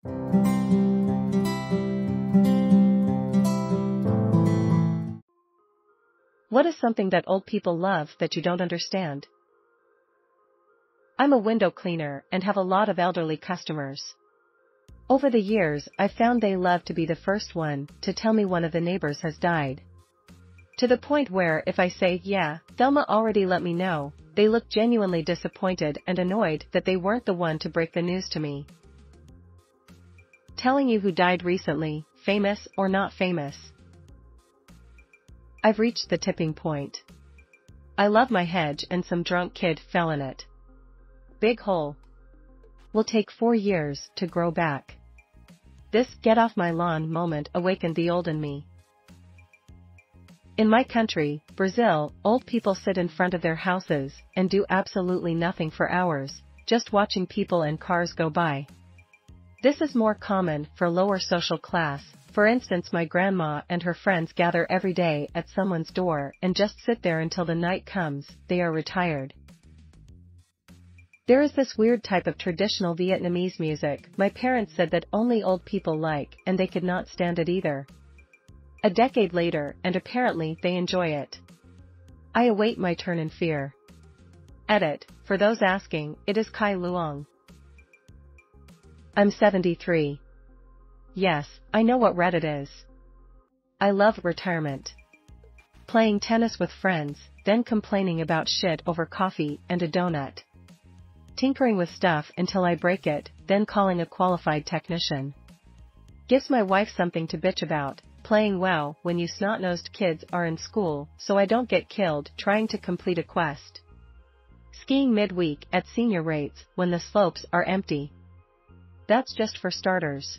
What is something that old people love that you don't understand? I'm a window cleaner and have a lot of elderly customers. Over the years, I've found they love to be the first one to tell me one of the neighbors has died. To the point where if I say, yeah, Thelma already let me know, they look genuinely disappointed and annoyed that they weren't the one to break the news to me. Telling you who died recently, famous or not famous. I've reached the tipping point. I love my hedge and some drunk kid fell in it. Big hole. Will take 4 years to grow back. This get off my lawn moment awakened the old in me. In my country, Brazil, old people sit in front of their houses and do absolutely nothing for hours, just watching people and cars go by. This is more common for lower social class. For instance, my grandma and her friends gather every day at someone's door and just sit there until the night comes. They are retired. There is this weird type of traditional Vietnamese music my parents said that only old people like, and they could not stand it either. A decade later, and apparently they enjoy it. I await my turn in fear. Edit, for those asking, it is Kai Luong. I'm 73. Yes, I know what Reddit is. I love retirement. Playing tennis with friends, then complaining about shit over coffee and a donut. Tinkering with stuff until I break it, then calling a qualified technician. Gives my wife something to bitch about, playing WoW when you snot-nosed kids are in school so I don't get killed trying to complete a quest. Skiing midweek at senior rates when the slopes are empty. That's just for starters.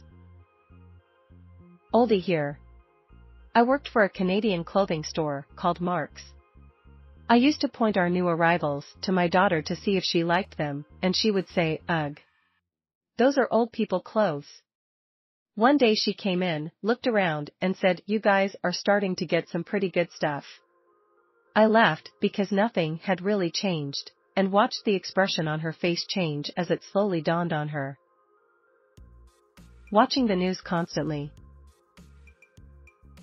Oldie here. I worked for a Canadian clothing store called Marks. I used to point our new arrivals to my daughter to see if she liked them, and she would say, "Ugh. Those are old people clothes." One day she came in, looked around, and said, "You guys are starting to get some pretty good stuff." I laughed because nothing had really changed, and watched the expression on her face change as it slowly dawned on her. Watching the news constantly.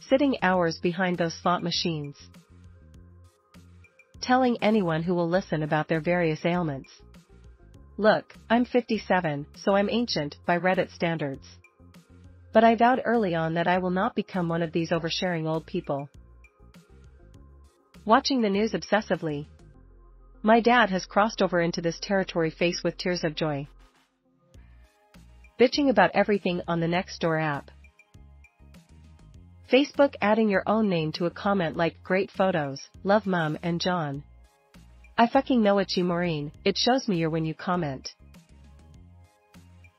Sitting hours behind those slot machines. Telling anyone who will listen about their various ailments. Look, I'm 57, so I'm ancient by Reddit standards. But I vowed early on that I will not become one of these oversharing old people. Watching the news obsessively. My dad has crossed over into this territory faced with tears of joy. Bitching about everything on the Nextdoor app. Facebook adding your own name to a comment like, "Great photos, love Mum and John." I fucking know it's you, Maureen, it shows me you're when you comment.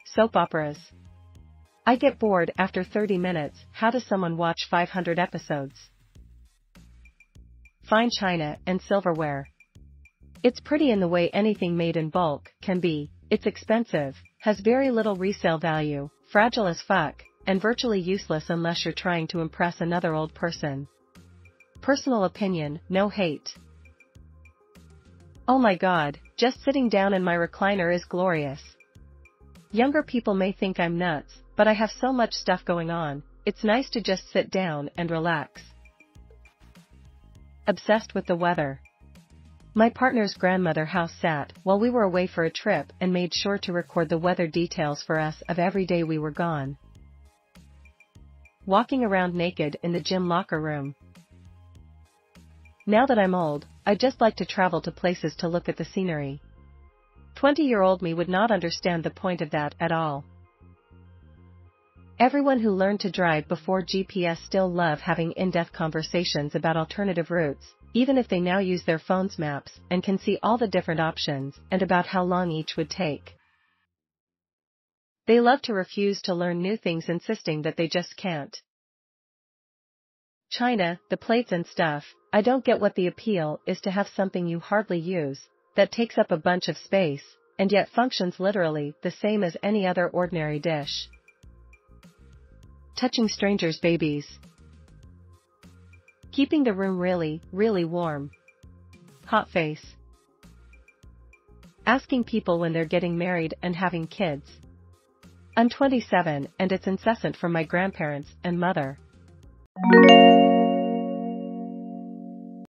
Soap operas. I get bored after 30 minutes, how does someone watch 500 episodes? Fine china and silverware. It's pretty in the way anything made in bulk can be, it's expensive, has very little resale value, fragile as fuck, and virtually useless unless you're trying to impress another old person. Personal opinion, no hate. Oh my god, just sitting down in my recliner is glorious. Younger people may think I'm nuts, but I have so much stuff going on, it's nice to just sit down and relax. Obsessed with the weather. My partner's grandmother house sat while we were away for a trip and made sure to record the weather details for us of every day we were gone. Walking around naked in the gym locker room. Now that I'm old, I'd just like to travel to places to look at the scenery. 20-year-old me would not understand the point of that at all. Everyone who learned to drive before GPS still love having in-depth conversations about alternative routes, even if they now use their phone's maps and can see all the different options and about how long each would take. They love to refuse to learn new things, insisting that they just can't. China, the plates and stuff, I don't get what the appeal is to have something you hardly use, that takes up a bunch of space, and yet functions literally the same as any other ordinary dish. Touching strangers' babies. Keeping the room really, really warm. Hot face. Asking people when they're getting married and having kids. I'm 27 and it's incessant from my grandparents and mother.